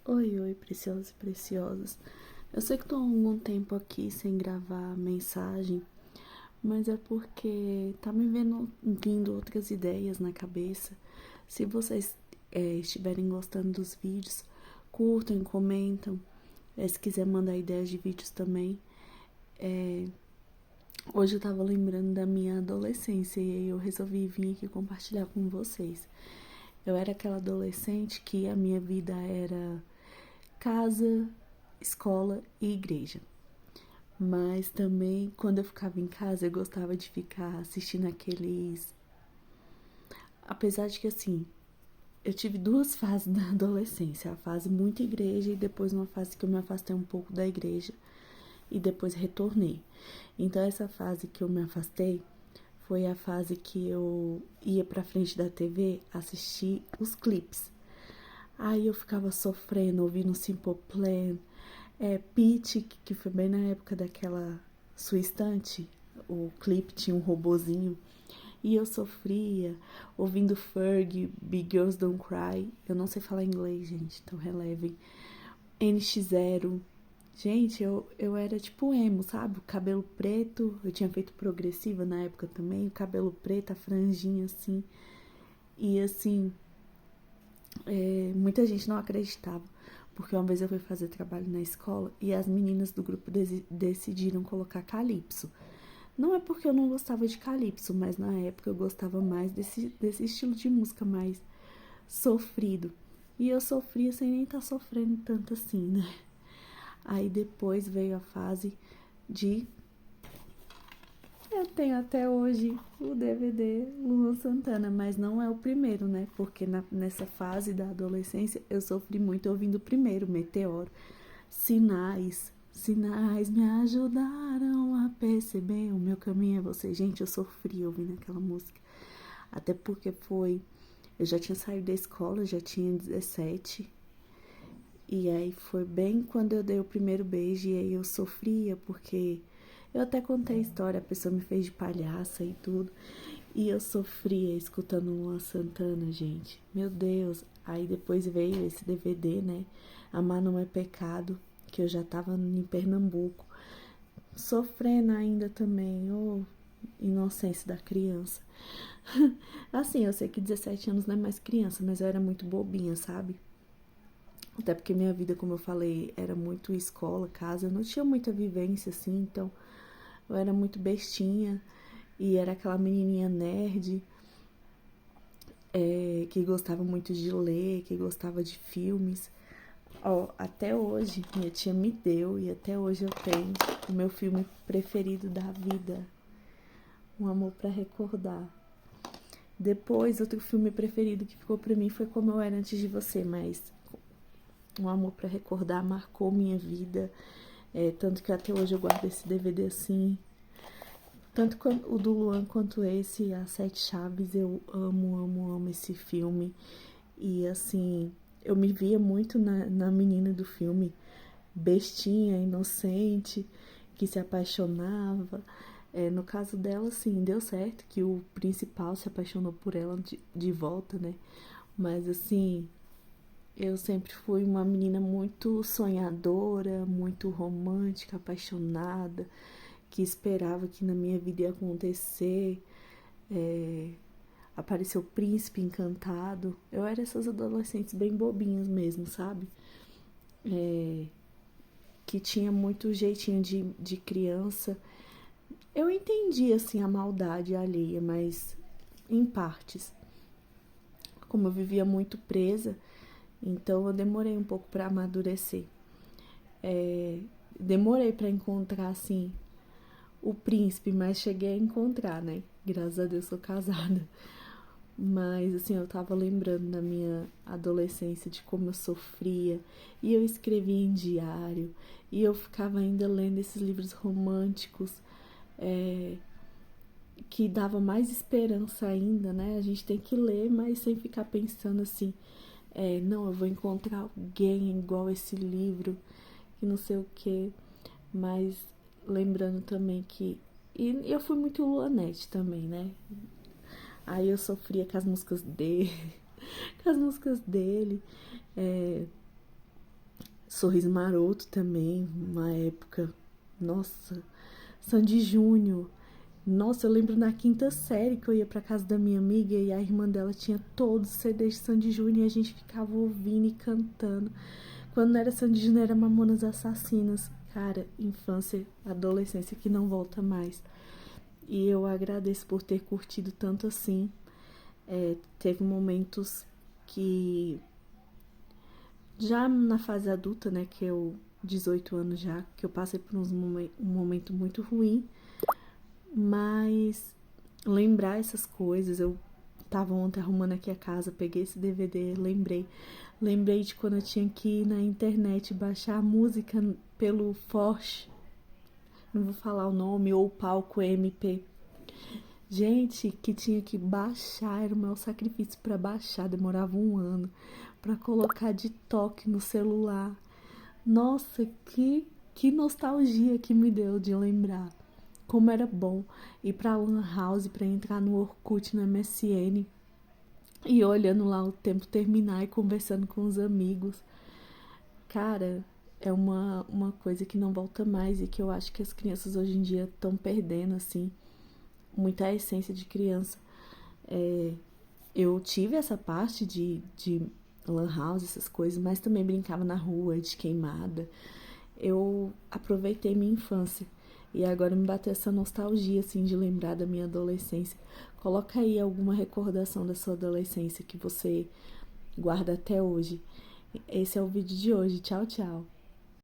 Oi, oi, preciosos e preciosas. Eu sei que tô há algum tempo aqui sem gravar mensagem, mas é porque tá me vindo outras ideias na cabeça. Se vocês estiverem gostando dos vídeos, curtam, comentam. Se quiser mandar ideias de vídeos também. É, Hoje eu tava lembrando da minha adolescência e aí eu resolvi vir aqui compartilhar com vocês. Eu era aquela adolescente que a minha vida era casa, escola e igreja. Mas também, quando eu ficava em casa, eu gostava de ficar assistindo aqueles. Apesar de que, assim, eu tive duas fases da adolescência: a fase muito igreja e depois uma fase que eu me afastei um pouco da igreja e depois retornei. Então, essa fase que eu me afastei foi a fase que eu ia pra frente da TV assistir os clipes. Aí eu ficava sofrendo, ouvindo Simple Plan, Pitty, que foi bem na época daquela sua estante, o clipe tinha um robozinho. E eu sofria ouvindo Fergie, Big Girls Don't Cry. Eu não sei falar inglês, gente, então relevem. NX Zero. Gente, eu era tipo emo, sabe? O cabelo preto, eu tinha feito progressiva na época também, o cabelo preto, a franjinha assim. E assim, muita gente não acreditava, porque uma vez eu fui fazer trabalho na escola e as meninas do grupo decidiram colocar calypso. Não é porque eu não gostava de calypso, mas na época eu gostava mais desse estilo de música mais sofrido. E eu sofria sem nem estar sofrendo tanto assim, né? Aí depois veio a fase de. Eu tenho até hoje o DVD Luan Santana, mas não é o primeiro, né? Porque nessa fase da adolescência eu sofri muito ouvindo o primeiro, Meteoro. Sinais, sinais me ajudaram a perceber o meu caminho é você. Gente, eu sofri ouvindo aquela música. Até porque foi. Eu já tinha saído da escola, já tinha 17. E aí foi bem quando eu dei o primeiro beijo. E aí eu sofria, porque eu até contei a história, a pessoa me fez de palhaça e tudo. E eu sofria escutando Luan Santana, gente. Meu Deus. Aí depois veio esse DVD, né? Amar Não É Pecado, que eu já tava em Pernambuco. Sofrendo ainda também, inocência da criança. Assim, eu sei que 17 anos não é mais criança, mas eu era muito bobinha, sabe? Até porque minha vida, como eu falei, era muito escola, casa. Eu não tinha muita vivência, assim, então eu era muito bestinha. E era aquela menininha nerd, que gostava muito de ler, que gostava de filmes. Ó, até hoje, minha tia me deu e até hoje eu tenho o meu filme preferido da vida, Um Amor pra Recordar. Depois, outro filme preferido que ficou pra mim foi Como Eu Era Antes de Você, mas Um Amor pra Recordar marcou minha vida, tanto que até hoje eu guardo esse DVD assim. Tanto o do Luan quanto esse, As Sete Chaves, eu amo, amo, amo esse filme. E assim, eu me via muito na menina do filme, bestinha, inocente, que se apaixonava. No caso dela, sim, deu certo que o principal se apaixonou por ela de volta, né? Mas assim, eu sempre fui uma menina muito sonhadora, muito romântica, apaixonada, que esperava que na minha vida ia acontecer. É, Apareceu o príncipe encantado. Eu era essas adolescentes bem bobinhas mesmo, sabe? É, que tinha muito jeitinho de criança. Eu entendi, assim, a maldade alheia, mas em partes. Como eu vivia muito presa, então eu demorei um pouco para amadurecer. É, Demorei para encontrar, assim, o príncipe, mas cheguei a encontrar, né? Graças a Deus sou casada. Mas, assim, eu tava lembrando da minha adolescência, de como eu sofria. E eu escrevia em diário. E eu ficava ainda lendo esses livros românticos, é, que dava mais esperança ainda, né? A gente tem que ler, mas sem ficar pensando assim, não, eu vou encontrar alguém igual esse livro, que não sei o quê. Mas lembrando também que. E eu fui muito Luanete também, né? Aí eu sofria com as músicas dele, com as músicas dele. É, Sorriso Maroto também, uma época. Nossa, Sandy Júnior. Nossa, eu lembro na quinta série que eu ia pra casa da minha amiga e a irmã dela tinha todos os CDs de Sandy Júnior e a gente ficava ouvindo e cantando. Quando não era Sandy Júnior, era Mamonas Assassinas. Cara, infância, adolescência que não volta mais. E eu agradeço por ter curtido tanto assim. Teve momentos que já na fase adulta, né, que eu 18 anos já, que eu passei por um momento muito ruim, mas lembrar essas coisas, eu tava ontem arrumando aqui a casa, peguei esse DVD, lembrei de quando eu tinha que ir na internet baixar a música pelo Forge, não vou falar o nome, ou Palco MP. Gente, que tinha que baixar, era o meu sacrifício para baixar, demorava um ano para colocar de toque no celular. Nossa, que nostalgia que me deu de lembrar como era bom ir pra Lan House para entrar no Orkut, no MSN e olhando lá o tempo terminar e conversando com os amigos. Cara, é uma coisa que não volta mais e que eu acho que as crianças hoje em dia estão perdendo, assim, muita essência de criança. Eu tive essa parte de Lan House, essas coisas, mas também brincava na rua, de queimada. Eu aproveitei minha infância e agora me bateu essa nostalgia, assim, de lembrar da minha adolescência. Coloca aí alguma recordação da sua adolescência que você guarda até hoje. Esse é o vídeo de hoje. Tchau, tchau.